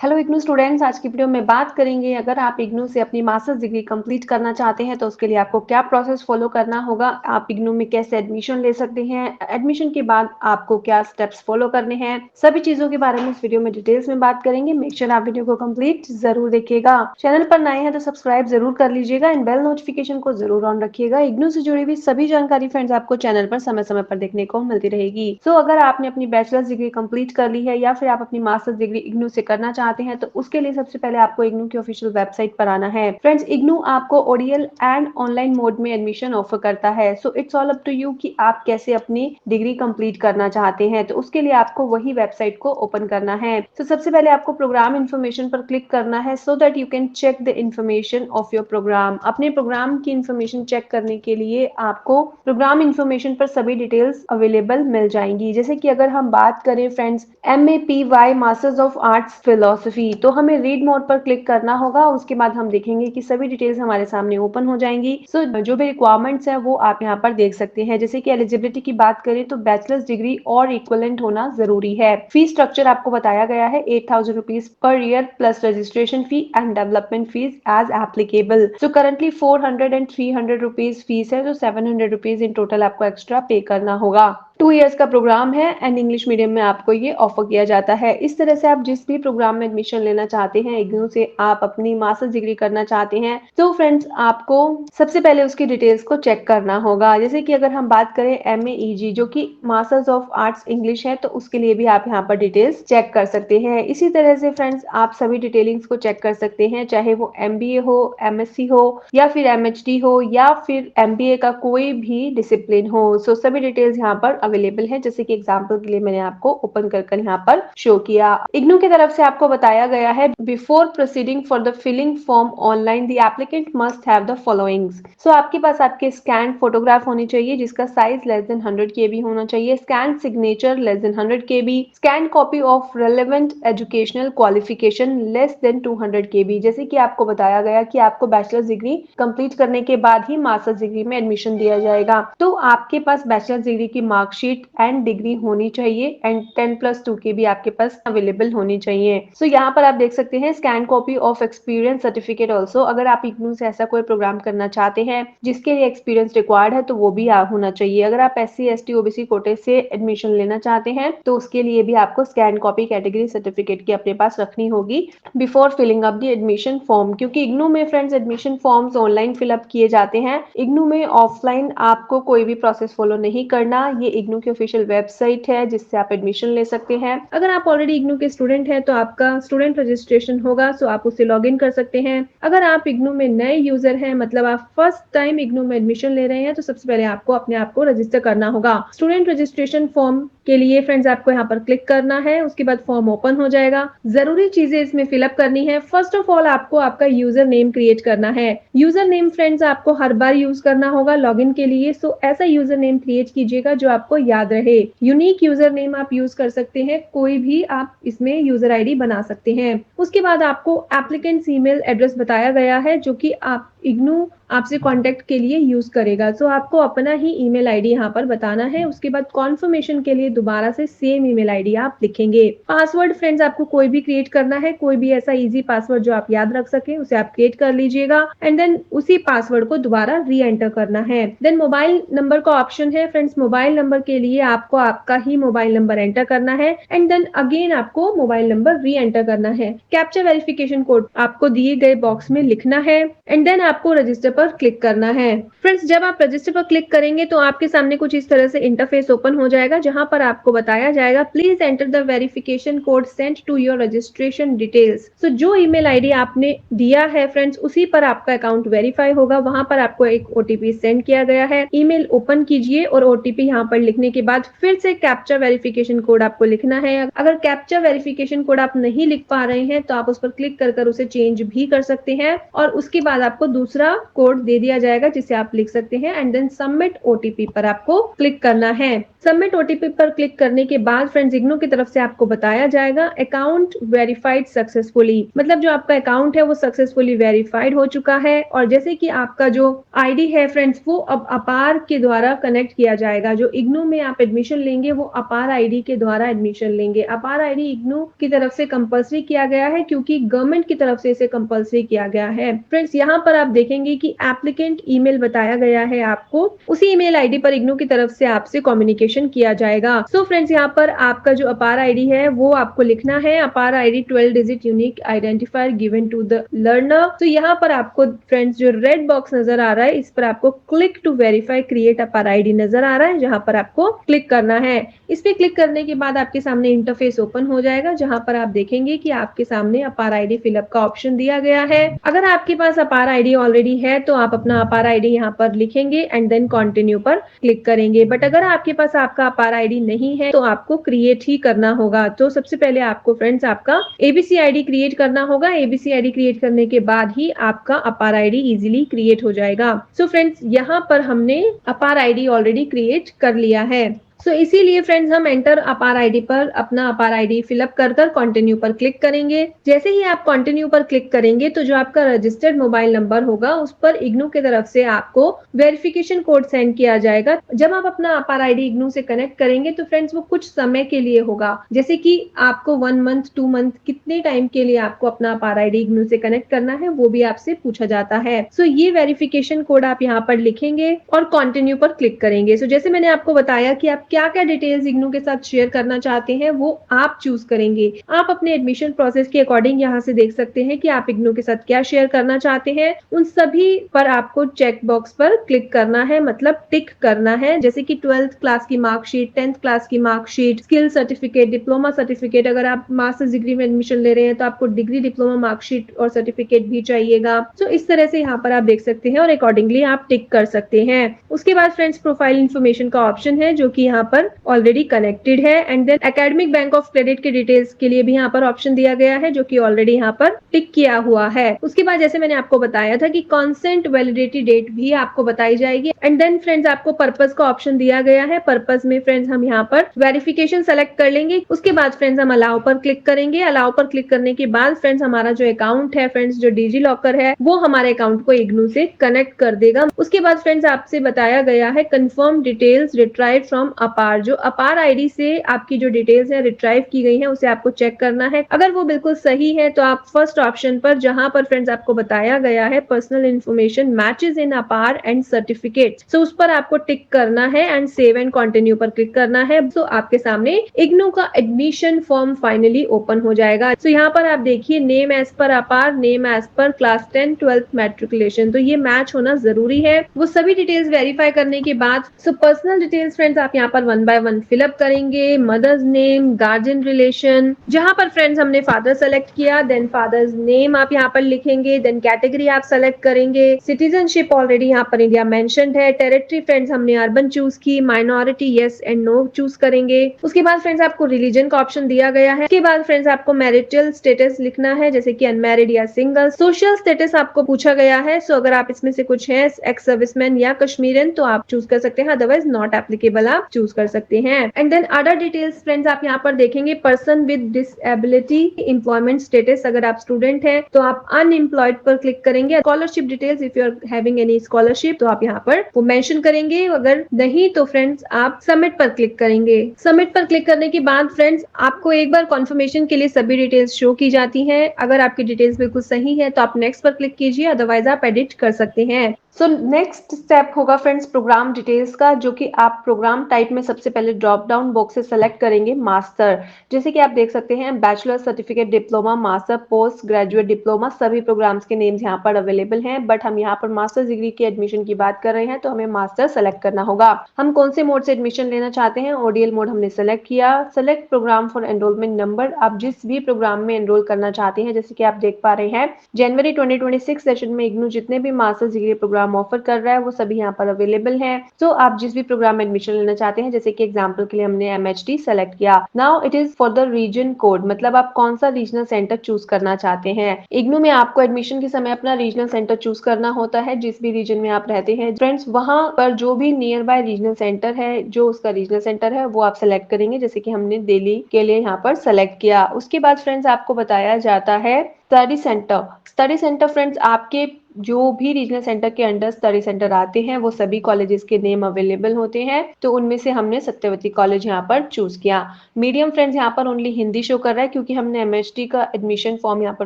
Hello IGNOU students, आज की video में बात करेंगे अगर आप इग्नू से अपनी मास्टर्स डिग्री कंप्लीट करना चाहते हैं तो उसके लिए आपको क्या प्रोसेस फॉलो करना होगा, आप इग्नू में कैसे एडमिशन ले सकते हैं, एडमिशन के बाद आपको क्या स्टेप्स फॉलो करने हैं, सभी चीजों के बारे में इस वीडियो में डिटेल्स में बात करेंगे। मेक श्योर आप वीडियो को कंप्लीट जरूर देखिएगा। चैनल पर नए हैं तो सब्सक्राइब जरूर कर लीजिएगा एंड बेल नोटिफिकेशन को जरूर ऑन रखिएगा। इग्नू से जुड़ी हुई सभी जानकारी फ्रेंड्स आपको चैनल पर समय समय पर देखने को मिलती रहेगी। सो अगर आपने अपनी बैचलर्स डिग्री कंप्लीट कर ली है या फिर आप अपनी मास्टर्स डिग्री इग्नू से करना चाहते हैं तो उसके लिए सबसे पहले आपको इग्नू की ऑफिशियल वेबसाइट पर आना है। फ्रेंड्स, इग्नू आपको ओडीएल एंड ऑनलाइन मोड में एडमिशन ऑफर करता है। So it's all up to you कि आप कैसे अपनी डिग्री कंप्लीट करना चाहते हैं। तो उसके लिए आपको वही वेबसाइट को ओपन करना है। तो सबसे पहले आपको प्रोग्राम इन्फॉर्मेशन पर क्लिक करना है so that you can check the information of your programme. अपने प्रोग्राम की इन्फॉर्मेशन चेक करने के लिए आपको प्रोग्राम इन्फॉर्मेशन पर सभी डिटेल्स अवेलेबल मिल जाएंगी। जैसे कि अगर हम बात करें friends MAPY masters of arts philosophy, तो हमें रीड मोड पर क्लिक करना होगा। उसके बाद हम देखेंगे कि सभी डिटेल्स हमारे सामने ओपन हो जाएंगी। सो जो भी रिक्वायरमेंट्स है वो आप यहाँ पर देख सकते हैं। जैसे कि एलिजिबिलिटी की बात करें तो बैचलर्स डिग्री और इक्वलेंट होना जरूरी है। फीस स्ट्रक्चर आपको बताया गया है 8,000 rupees per year plus registration fee and development fees as applicable. So currently 400 and 300 rupees fees है, तो 700 रुपीज इन टोटल आपको एक्स्ट्रा पे करना होगा। 2 इयर्स का प्रोग्राम है एंड इंग्लिश मीडियम में आपको ये ऑफर किया जाता है। इस तरह से आप जिस भी प्रोग्राम में एडमिशन लेना चाहते हैं, इग्नू से आप अपनी मास्टर्स डिग्री करना चाहते हैं, तो फ्रेंड्स आपको सबसे पहले उसकी डिटेल्स को चेक करना होगा। जैसे कि अगर हम बात करें MAEG जो कि मास्टर्स ऑफ आर्ट्स इंग्लिश है, तो उसके लिए भी आप यहाँ पर डिटेल्स चेक कर सकते हैं। इसी तरह से फ्रेंड्स आप सभी डिटेलिंग्स को चेक कर सकते हैं, चाहे वो MBA हो, MSc हो या फिर MHD हो या फिर MBA का कोई भी डिसिप्लिन हो। सो सभी डिटेल्स यहाँ पर अवेलेबल है। जैसे कि एग्जांपल के लिए मैंने आपको ओपन कर यहाँ पर शो किया। इग्नू की तरफ से आपको बताया गया है before proceeding for the filling form online the applicant must have the followings. So आपके पास आपके स्कैन फोटोग्राफ होनी चाहिए जिसका साइज लेस देन 100 KB होना चाहिए, scan signature less than 100 KB, scan copy of relevant educational qualification less than 200 KB। जैसे कि आपको बताया गया कि आपको बैचलर्स डिग्री कंप्लीट करने के बाद ही मास्टर्स डिग्री में एडमिशन दिया जाएगा, तो आपके पास बैचलर्स डिग्री की मार्कशीट एंड डिग्री होनी चाहिए एंड 10+2 की भी आपके पास अवेलेबल होनी चाहिए। सो यहाँ पर आप देख सकते हैं scan copy of experience certificate also. अगर आप इग्नू से ऐसा कोई प्रोग्राम करना चाहते हैं जिसके लिए एक्सपीरियंस रिक्वायर्ड है तो वो भी होना चाहिए। अगर आप SC ST OBC कोटे से एडमिशन लेना चाहते हैं तो उसके लिए भी आपको स्कैन कॉपी कैटेगरी सर्टिफिकेट की अपने पास रखनी होगी before filling up the admission form. क्योंकि इग्नू में friends admission forms online fill up किए जाते हैं, इग्नू में ऑफलाइन आपको कोई भी प्रोसेस फॉलो नहीं करना। ये इग्नू की ऑफिशियल वेबसाइट है जिससे आप एडमिशन ले सकते हैं। अगर आप ऑलरेडी इग्नू के स्टूडेंट हैं तो आपका स्टूडेंट रजिस्ट्रेशन होगा, सो आप उससे लॉग इन कर सकते हैं। अगर आप इग्नू में नए यूजर हैं, मतलब आप फर्स्ट टाइम इग्नू में एडमिशन ले रहे हैं, तो सबसे पहले आपको अपने आप को रजिस्टर करना होगा। स्टूडेंट रजिस्ट्रेशन फॉर्म के लिए फ्रेंड्स आपको यहाँ पर क्लिक करना है, उसके बाद फॉर्म ओपन हो जाएगा। जरूरी चीजें इसमें फिलअप करनी है। फर्स्ट ऑफ ऑल आपको आपका यूजर नेम क्रिएट करना है। यूजर नेम फ्रेंड्स आपको हर बार यूज करना होगा लॉगिन के लिए, सो ऐसा यूजर नेम क्रिएट कीजिएगा जो आपको याद रहे। यूनिक यूजर नेम आप यूज कर सकते हैं, कोई भी आप इसमें यूजर आईडी बना सकते हैं। उसके बाद आपको एप्लीकेंट्स ईमेल एड्रेस बताया गया है जो कि आप इग्नू आपसे कांटेक्ट के लिए यूज करेगा। सो आपको अपना ही ईमेल आईडी यहाँ पर बताना है। उसके बाद कॉन्फर्मेशन के लिए दोबारा से सेम ईमेल आईडी आप लिखेंगे। पासवर्ड फ्रेंड्स आपको कोई भी क्रिएट करना है, कोई भी ऐसा इजी पासवर्ड जो आप याद रख सके उसे आप क्रिएट कर लीजिएगा एंड देन उसी पासवर्ड को दोबारा री एंटर करना है। देन मोबाइल नंबर का ऑप्शन है फ्रेंड्स, मोबाइल नंबर के लिए आपको आपका ही मोबाइल नंबर एंटर करना है एंड देन अगेन आपको मोबाइल नंबर री एंटर करना है। कैप्चा वेरिफिकेशन कोड आपको दिए गए बॉक्स में लिखना है एंड देन आपको रजिस्टर पर क्लिक करना है। फ्रेंड्स, जब आप रजिस्टर पर क्लिक करेंगे तो आपके सामने कुछ इस तरह से इंटरफेस ओपन हो जाएगा जहां पर आपको बताया जाएगा please enter the verification code sent to your registration details. So जो ईमेल आईडी आपने दिया है फ्रेंड्स उसी पर आपका अकाउंट वेरीफाई होगा। वहां पर आपको एक OTP सेंड किया गया है। ईमेल ओपन कीजिए और OTP यहाँ पर लिखने के बाद फिर से कैप्चा वेरिफिकेशन कोड आपको लिखना है। अगर कैप्चा वेरिफिकेशन कोड आप नहीं लिख पा रहे हैं तो आप उस पर क्लिक कर उसे चेंज भी कर सकते हैं और उसके बाद आपको दूसरा कोड दे दिया जाएगा जिसे आप लिख सकते हैं एंड देन सबमिट ओटीपी पर आपको क्लिक करना है। सबमिट ओटीपी पर क्लिक करने के बाद फ्रेंड्स इग्नू की तरफ से आपको बताया जाएगा अकाउंट वेरीफाइड सक्सेसफुली, मतलब जो आपका अकाउंट है वो सक्सेसफुली वेरीफाइड हो चुका है। और जैसे कि आपका जो आईडी है फ्रेंड्स वो अब अपार के द्वारा कनेक्ट किया जाएगा। जो इग्नू में आप एडमिशन लेंगे वो अपार आईडी के द्वारा एडमिशन लेंगे। अपार आईडी इग्नू की तरफ से कंपल्सरी किया गया है क्योंकि गवर्नमेंट की तरफ से इसे कंपल्सरी किया गया है। फ्रेंड्स यहाँ पर आप देखेंगे कि एप्लीकेंट ईमेल बताया गया है आपको, उसी ईमेल आईडी पर इग्नू की तरफ से आपसे कम्युनिकेशन किया जाएगा। सो फ्रेंड्स यहाँ पर आपका जो अपार आईडी है वो आपको लिखना है, APAAR ID 12 digit unique identifier given to the learner. तो यहाँ पर आपको फ्रेंड्स जो रेड बॉक्स नजर आ रहा है इस पर आपको क्लिक टू वेरीफाई क्रिएट अपार आईडी नजर आ रहा है, जहां पर आपको क्लिक करना है। इस पे क्लिक करने के बाद आपके सामने इंटरफेस ओपन हो जाएगा जहां पर आप देखेंगे कि आपके सामने अपार आईडी फिलअप का ऑप्शन दिया गया है। अगर आपके पास अपार आईडी ऑलरेडी है तो आप अपना अपार आईडी यहाँ पर लिखेंगे एंड देन कंटिन्यू पर क्लिक करेंगे। बट अगर आपके पास आपका अपार आईडी नहीं है तो आपको क्रिएट ही करना होगा। तो सबसे पहले आपको फ्रेंड्स आपका एबीसी आईडी क्रिएट करना होगा। एबीसी आईडी क्रिएट करने के बाद ही आपका अपार आईडी इजीली क्रिएट हो जाएगा। सो फ्रेंड्स यहाँ पर हमने अपार आईडी ऑलरेडी क्रिएट कर लिया है। सो इसीलिए फ्रेंड्स हम एंटर अपार आईडी पर अपना अपार आईडी फिलअप कर कंटिन्यू पर क्लिक करेंगे। जैसे ही आप कंटिन्यू पर क्लिक करेंगे तो जो आपका रजिस्टर्ड मोबाइल नंबर होगा उस पर इग्नू की तरफ से आपको वेरिफिकेशन कोड सेंड किया जाएगा। जब आप अपना अपार आईडी इग्नू से कनेक्ट करेंगे तो फ्रेंड्स वो कुछ समय के लिए होगा, जैसे कि आपको 1 मंथ 2 मंथ कितने टाइम के लिए आपको अपना अपार आईडी इग्नू से कनेक्ट करना है वो भी आपसे पूछा जाता है। सो ये वेरिफिकेशन कोड आप यहाँ पर लिखेंगे और कंटिन्यू पर क्लिक करेंगे। सो जैसे मैंने आपको बताया कि आप क्या क्या डिटेल्स इग्नू के साथ शेयर करना चाहते हैं वो आप चूज करेंगे। आप अपने एडमिशन प्रोसेस के अकॉर्डिंग यहाँ से देख सकते हैं कि आप इग्नू के साथ क्या शेयर करना चाहते हैं। उन सभी पर आपको चेक बॉक्स पर क्लिक करना है, मतलब टिक करना है। जैसे कि 12th क्लास की मार्कशीट, 10th क्लास की marksheet, skill certificate, diploma certificate, अगर आप मास्टर्स डिग्री में एडमिशन ले रहे हैं तो आपको डिग्री डिप्लोमा मार्कशीट और सर्टिफिकेट भी चाहिएगा। तो इस तरह से यहाँ पर आप देख सकते हैं और अकॉर्डिंगली आप टिक कर सकते हैं। उसके बाद फ्रेंड्स प्रोफाइल इन्फॉर्मेशन का ऑप्शन है जो कि यहाँ पर ऑलरेडी कनेक्टेड है and then academic bank of credit के डिटेल्स के लिए भी यहाँ पर ऑप्शन दिया गया है जो कि ऑलरेडी यहाँ पर टिक किया हुआ है। उसके बाद जैसे मैंने आपको बताया था कि कॉन्सेंट वैलिडिटी डेट भी आपको बताई जाएगी एंड देन फ्रेंड्स आपको पर्पस का ऑप्शन दिया गया है। पर्पस में फ्रेंड्स हम यहाँ पर वेरिफिकेशन सेलेक्ट कर लेंगे। उसके बाद फ्रेंड्स हम अलाउ पर क्लिक करेंगे। अलाउ पर क्लिक करने के बाद फ्रेंड्स हमारा जो अकाउंट है फ्रेंड्स जो डिजी लॉकर है वो हमारे अकाउंट को इग्नू से कनेक्ट कर देगा। उसके बाद फ्रेंड्स आपसे बताया गया है कंफर्म डिटेल्स रिट्राइव फ्रॉम अपार। जो अपार आईडी से आपकी जो डिटेल्स है रिट्राइव की गई है उसे आपको चेक करना है। अगर वो बिल्कुल सही है तो आप फर्स्ट ऑप्शन पर जहां पर फ्रेंड्स आपको बताया गया है पर्सनल इन्फॉर्मेशन मैचेस इन अपार एंड सर्टिफिकेट, सो उस पर आपको टिक करना है एंड सेव एंड कंटिन्यू पर क्लिक करना है। सो आपके सामने इग्नू का एडमिशन फॉर्म फाइनली ओपन हो जाएगा। सो यहाँ पर आप देखिए name as per APAAR, name as per class 10 12th matriculation, तो ये मैच होना जरूरी है। वो सभी डिटेल्स वेरीफाई करने के बाद सो पर्सनल डिटेल्स फ्रेंड्स आप यहाँ पर 1 बाय 1 फिलअप करेंगे। मदर्स नेम, गार्जियन रिलेशन, जहां पर फ्रेंड्स हमने फादर सेलेक्ट किया देन फादर्स नेम आप यहाँ पर लिखेंगे। देन कैटेगरी आप सेलेक्ट करेंगे। सिटीजनशिप ऑलरेडी यहाँ पर इंडिया मेंशन्ड है। टेरिटरी फ्रेंड्स हमने अर्बन चूज की। Minority yes and know choose करेंगे। उसके बाद फ्रेंड्स आपको रिलीजन का ऑप्शन दिया गया है। उसके बाद फ्रेंड्स आपको मैरिटल स्टेटस लिखना है जैसे कि अनमैरिड या सिंगल। सोशल स्टेटस आपको पूछा गया है। सो अगर आप इसमें से कुछ है एक्स सर्विसमैन या कश्मीरियन तो आप चूज कर सकते हैं, अदरवाइज नॉट एप्लीकेबल आप चूज कर सकते हैं। And then other details friends आप यहाँ पर देखेंगे person with disability, employment status, अगर आप स्टूडेंट हैं तो आप अनएम्प्लॉयड पर क्लिक करेंगे। Scholarship details if you are having any scholarship तो आप यहाँ पर वो मेंशन करेंगे, अगर नहीं तो फ्रेंड्स आप सबमिट पर क्लिक करेंगे। सबमिट पर क्लिक करने के बाद फ्रेंड्स आपको एक बार कंफर्मेशन के लिए सभी डिटेल्स शो की जाती हैं। अगर आपकी डिटेल्स बिल्कुल सही है तो आप नेक्स्ट पर क्लिक कीजिए, अदरवाइज आप एडिट कर सकते हैं। सो नेक्स्ट स्टेप होगा फ्रेंड्स प्रोग्राम डिटेल्स का, जो कि आप प्रोग्राम टाइप में सबसे पहले ड्रॉप डाउन बॉक्स से सेलेक्ट करेंगे मास्टर। जैसे कि आप देख सकते हैं bachelor certificate, diploma, master, post graduate diploma, सभी प्रोग्राम्स के नेम्स यहाँ पर अवेलेबल हैं। बट हम यहाँ पर मास्टर्स डिग्री के एडमिशन की बात कर रहे हैं तो हमें मास्टर सेलेक्ट करना होगा। हम कौन से मोड से एडमिशन लेना चाहते हैं, ओडीएल मोड हमने सेलेक्ट किया। Select programme for enrolment number, आप जिस भी प्रोग्राम में एनरोल करना चाहते हैं। जैसे कि आप देख पा रहे हैं जनवरी 2026 सेशन में इग्नू जितने भी masters degree programme programme offer कर रहा है वो सभी यहाँ पर अवेलेबल हैं। तो आप जिस भी प्रोग्राम में एडमिशन लेना चाहते हैं, जैसे कि एग्जांपल के लिए हमने एमएचडी सेलेक्ट किया, now it is for the region code, मतलब आप कौन सा रीजनल सेंटर चूज करना चाहते हैं। इग्नू में आपको एडमिशन के समय अपना रीजनल सेंटर चूज करना होता है, जिस भी रीजन में आप रहते हैं फ्रेंड्स, वहां पर जो भी नियर बाय रीजनल सेंटर है, जो उसका रीजनल सेंटर है वो आप सेलेक्ट करेंगे। जैसे कि हमने दिल्ली के लिए यहाँ पर सेलेक्ट किया। उसके बाद फ्रेंड्स आपको बताया जाता है study centre. Study centre friends आपके जो भी रीजनल सेंटर के अंडर स्टडी सेंटर आते हैं वो सभी कॉलेजेस के नेम अवेलेबल होते हैं, तो उनमें से हमने सत्यवती कॉलेज यहाँ पर चूज किया। मीडियम फ्रेंड्स यहाँ पर ओनली हिंदी शो कर रहा है, क्योंकि हमने एमएचडी का एडमिशन फॉर्म यहाँ पर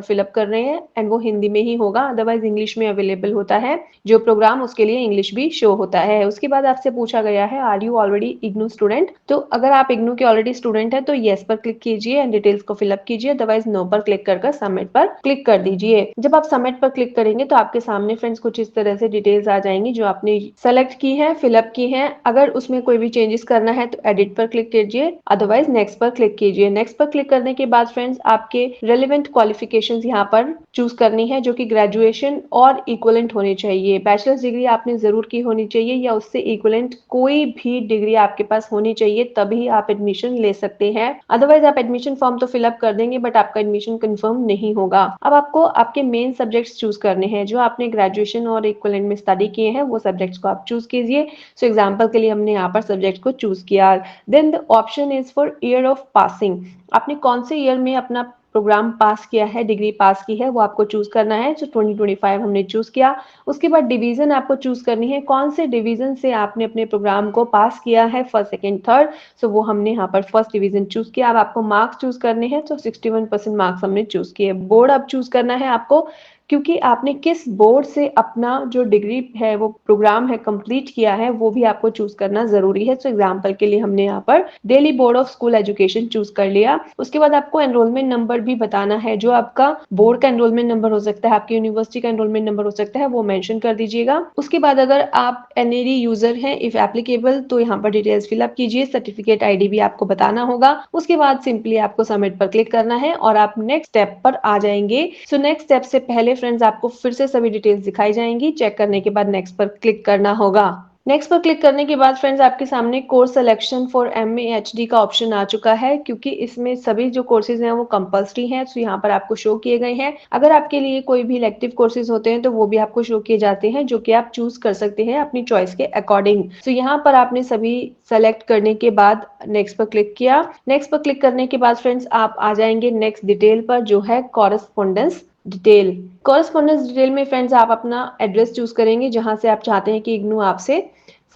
फिलअप कर रहे हैं एंड वो हिंदी में ही होगा, अदरवाइज इंग्लिश में अवेलेबल होता है जो प्रोग्राम, उसके लिए इंग्लिश भी शो होता है। उसके बाद आपसे पूछा गया है are you already IGNOU student, तो अगर आप इग्नू के ऑलरेडी स्टूडेंट है तो येस पर क्लिक कीजिए एंड डिटेल्स को फिलअप कीजिए, अदरवाइज नो पर क्लिक कर सबमिट पर क्लिक कर दीजिए। जब आप सबमिट पर क्लिक करेंगे तो आपके सामने फ्रेंड्स कुछ इस तरह से डिटेल्स आ जाएंगी जो आपने सेलेक्ट की है, फिलअप की है। अगर उसमें कोई भी चेंजेस करना है तो एडिट पर क्लिक कीजिए, अदरवाइज नेक्स्ट पर क्लिक कीजिए। नेक्स्ट पर क्लिक करने के बाद फ्रेंड्स आपके रेलेवेंट क्वालिफिकेशंस यहाँ पर चूज करनी है, जो कि ग्रेजुएशन और इक्वलेंट होनी चाहिए। बैचलर्स डिग्री आपने जरूर की होनी चाहिए या उससे इक्वलेंट कोई भी डिग्री आपके पास होनी चाहिए, तभी आप एडमिशन ले सकते हैं। अदरवाइज आप एडमिशन फॉर्म तो फिलअप कर देंगे बट आपका एडमिशन कंफर्म नहीं होगा। अब आपको आपके मेन सब्जेक्ट्स चूज करने हैं, जो आपने ग्रेजुएशन और इक्विवेलेंट में स्टडी किए हैं वो सब्जेक्ट्स को आप चूज कीजिए। सो एग्जांपल के लिए हमने यहाँ पर सब्जेक्ट को चूज किया। Then the option is for year of passing, आपने कौन से ईयर में अपना प्रोग्राम पास किया है, डिग्री पास की है, वो आपको चूज करना है। सो 2025 हमने चूज किया। उसके बाद डिवीजन आपको चूज करनी है, कौन से डिवीजन से आपने अपने प्रोग्राम को पास किया है, फर्स्ट सेकंड थर्ड। सो वो हमने यहाँ पर फर्स्ट डिवीजन चूज किया। अब आपको मार्क्स चूज करने हैं, तो 61% मार्क्स हमने चूज किए। बोर्ड अब चूज करना है आपको, क्योंकि आपने किस बोर्ड से अपना जो डिग्री है वो प्रोग्राम है कंप्लीट किया है, वो भी आपको चूज करना जरूरी है। सो एग्जांपल के लिए हमने यहाँ पर Delhi board of school education choose कर लिया। उसके बाद आपको एनरोलमेंट नंबर भी बताना है, जो आपका बोर्ड का एनरोलमेंट नंबर हो सकता है, आपकी यूनिवर्सिटी का एनरोलमेंट नंबर हो सकता है, वो मेंशन कर दीजिएगा। उसके बाद अगर आप एनएडी यूजर हैं इफ एप्लीकेबल, तो यहाँ पर डिटेल्स फिलअप कीजिए, सर्टिफिकेट आईडी भी आपको बताना होगा। उसके बाद सिंपली आपको सबमिट पर क्लिक करना है और आप नेक्स्ट स्टेप पर आ जाएंगे। सो नेक्स्ट स्टेप से पहले फ्रेंड्स आपको फिर से सभी डिटेल्स दिखाई जाएंगी, चेक करने के बाद नेक्स्ट पर क्लिक करना होगा। नेक्स्ट पर क्लिक करने के बाद फ्रेंड्स आपके सामने कोर्स सिलेक्शन फॉर एमएएचडी का ऑप्शन आ चुका है, क्योंकि इसमें सभी जो कोर्सेज हैं वो कंपल्सरी हैं, तो यहाँ पर आपको शो किए गए हैं। अगर आपके लिए कोई भी इलेक्टिव कोर्सेज होते हैं तो वो भी आपको शो किए जाते हैं, जो कि आप चूज कर सकते हैं अपनी चॉइस के अकॉर्डिंग। तो यहाँ पर आपने सभी सेलेक्ट करने के बाद नेक्स्ट पर क्लिक किया। नेक्स्ट पर क्लिक करने के बाद फ्रेंड्स आप आ जाएंगे नेक्स्ट डिटेल पर, जो है कॉरेस्पॉन्डेंस डिटेल। कॉरेस्पॉन्डेंस डिटेल में फ्रेंड्स आप अपना एड्रेस चूज करेंगे, जहां से आप चाहते हैं कि इग्नू आपसे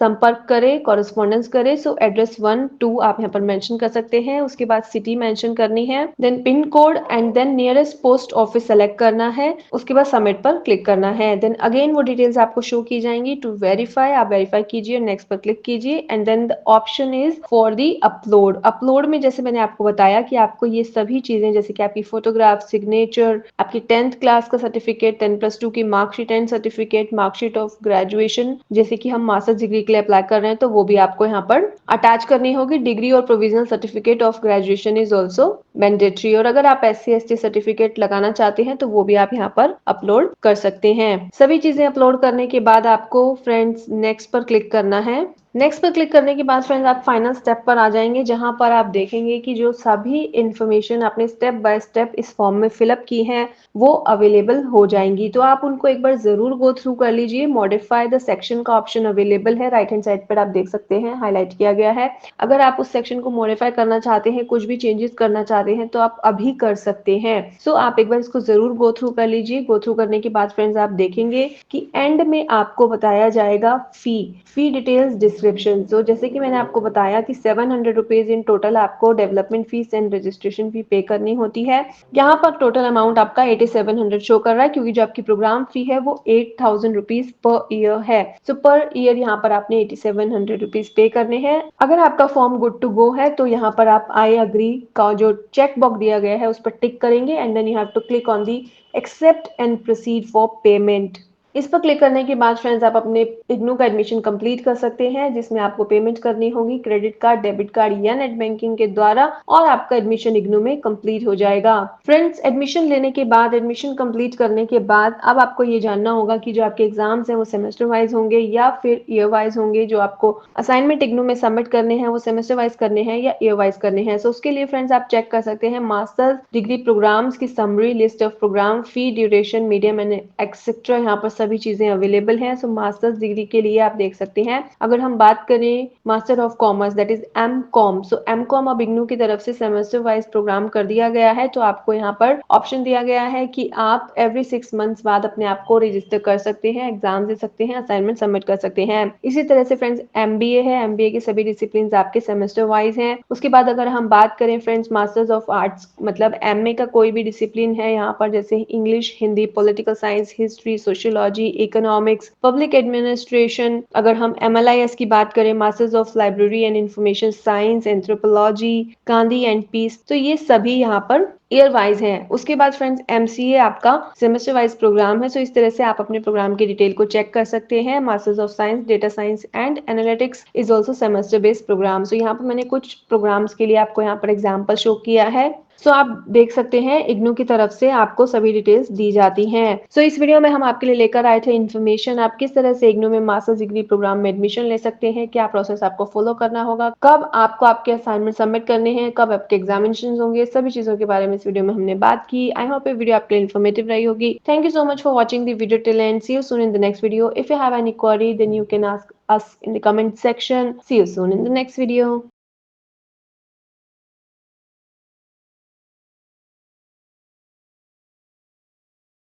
संपर्क करे, कॉरेस्पॉन्डेंस करे। सो एड्रेस 1 2 आप यहाँ पर मेंशन कर सकते हैं। उसके बाद सिटी मेंशन करनी है, then pin code and then nearest post office select करना है। उसके बाद सबमिट पर क्लिक करना है। देन अगेन वो डिटेल्स आपको शो की जाएंगी। टू वेरीफाई आप वेरीफाई कीजिए, नेक्स्ट पर क्लिक कीजिए and then the option is for the upload. Upload में जैसे मैंने आपको बताया कि आपको ये सभी चीजें, जैसे कि आपकी फोटोग्राफ, सिग्नेचर, आपकी 10th क्लास का सर्टिफिकेट, 10+2 की marksheet and certificate, marksheet of graduation, जैसे कि हम मास्टर्स डिग्री के लिए अप्लाई कर रहे हैं तो वो भी आपको यहाँ पर अटैच करनी होगी। डिग्री और provisional certificate of graduation is also mandatory, और अगर आप SC/ST सर्टिफिकेट लगाना चाहते हैं तो वो भी आप यहाँ पर अपलोड कर सकते हैं। सभी चीजें अपलोड करने के बाद आपको फ्रेंड्स नेक्स्ट पर क्लिक करना है। नेक्स्ट पर क्लिक करने के बाद फ्रेंड्स आप फाइनल स्टेप पर आ जाएंगे, जहां पर आप देखेंगे कि जो सभी इंफॉर्मेशन आपने स्टेप बाय स्टेप इस फॉर्म में फिलअप की हैं वो अवेलेबल हो जाएंगी। तो आप उनको एक बार जरूर गो थ्रू कर लीजिए। मॉडिफाई द सेक्शन का ऑप्शन अवेलेबल है, राइट हैंड साइड पर आप देख सकते हैं, हाईलाइट किया गया है। अगर आप उस सेक्शन को मॉडिफाई करना चाहते हैं, कुछ भी चेंजेस करना चाहते हैं, तो आप अभी कर सकते हैं। सो आप एक बार इसको जरूर गो थ्रू कर लीजिए। गो थ्रू करने के बाद फ्रेंड्स आप देखेंगे कि एंड में आपको बताया जाएगा फी डिटेल्स डिस्क्रिप्शन। सो जैसे कि मैंने आपको बताया कि 700 रुपीज इन टोटल आपको development fees and registration fee पे करनी होती है। यहाँ पर टोटल अमाउंट आपका 8700 शो कर रहा है, क्योंकि जो आपकी प्रोग्राम फी है वो 8000 रुपीज पर ईयर है। सो पर ईयर यहाँ पर आपने 8700 रुपीज पे करने हैं। अगर आपका फॉर्म गुड टू गो है तो यहाँ पर आप आई अग्री का जो चेक बॉक्स दिया गया है उस पर टिक करेंगे and then you have to click on the accept and proceed for payment. इस पर क्लिक करने के बाद फ्रेंड्स आप अपने इग्नू का एडमिशन कंप्लीट कर सकते हैं, जिसमें आपको पेमेंट करनी होगी क्रेडिट कार्ड, डेबिट कार्ड या नेट बैंकिंग के द्वारा, और आपका एडमिशन इग्नू में कंप्लीट हो जाएगा। फ्रेंड्स, एडमिशन लेने के बाद, एडमिशन कंप्लीट करने के बाद अब आपको ये जानना होगा कि जो आपके एग्जाम्स हैं वो सेमेस्टर वाइज होंगे या फिर ईयर वाइज होंगे। जो आपको असाइनमेंट इग्नू में सबमिट करने हैं वो सेमेस्टर वाइज करने हैं या ईयर वाइज करने हैं। सो उसके लिए फ्रेंड्स आप चेक कर सकते हैं मास्टर्स डिग्री प्रोग्राम्स की summary, list of programme, fee, duration, medium and etcetera, यहाँ पर सभी चीजें अवेलेबल हैं। सो मास्टर्स डिग्री के लिए आप देख सकते हैं। अगर हम बात करें master of commerce that is M Com, so M Com अब इग्नू की तरफ से सेमेस्टर वाइज प्रोग्राम कर दिया गया है। तो आपको यहाँ पर ऑप्शन दिया गया है कि आप एवरी 6 मंथ्स बाद अपने आप को रजिस्टर कर सकते हैं, एग्जाम दे सकते हैं, असाइनमेंट सबमिट कर सकते हैं। इसी तरह से फ्रेंड्स एमबीए है, एमबीए के सभी डिसिप्लिन आपके सेमेस्टर वाइज हैं। उसके बाद अगर हम बात करें फ्रेंड्स मास्टर्स ऑफ आर्ट्स, मतलब एमए का कोई भी डिसिप्लिन है यहाँ पर, जैसे English, Hindi, political science, history, sociology, economics, public administration. अगर हम एमएलआईएस की बात करें, masters of library and information science, anthropology, Gandhi and peace, तो ये सभी यहाँ पर ईयर वाइज है। उसके बाद फ्रेंड्स एमसीए आपका सेमेस्टर वाइज प्रोग्राम है। सो इस तरह से आप अपने प्रोग्राम की डिटेल को चेक कर सकते हैं। Masters of science, data science and analytics is also semester based program. So यहाँ पर मैंने कुछ प्रोग्राम्स के लिए आपको यहाँ पर एग्जाम्पल शो किया है। सो आप देख सकते हैं इग्नू की तरफ से आपको सभी डिटेल्स दी जाती हैं। सो इस वीडियो में हम आपके लिए लेकर आए थे इन्फॉर्मेशन, आप किस तरह से इग्नू में मास्टर्स डिग्री प्रोग्राम में एडमिशन ले सकते हैं, क्या प्रोसेस आपको फॉलो करना होगा, कब आपको आपके असाइनमेंट सबमिट करने हैं, कब आपके एग्जामिनेशन होंगे, सभी चीजों के बारे में इस वीडियो में हमने बात की। आई होप ये वीडियो आपके लिए इन्फॉर्मेटिव रही होगी। Thank you so much for watching the video till end, see you soon in the next video. If you have any query then you can ask us in the comment section. See you soon in the next video.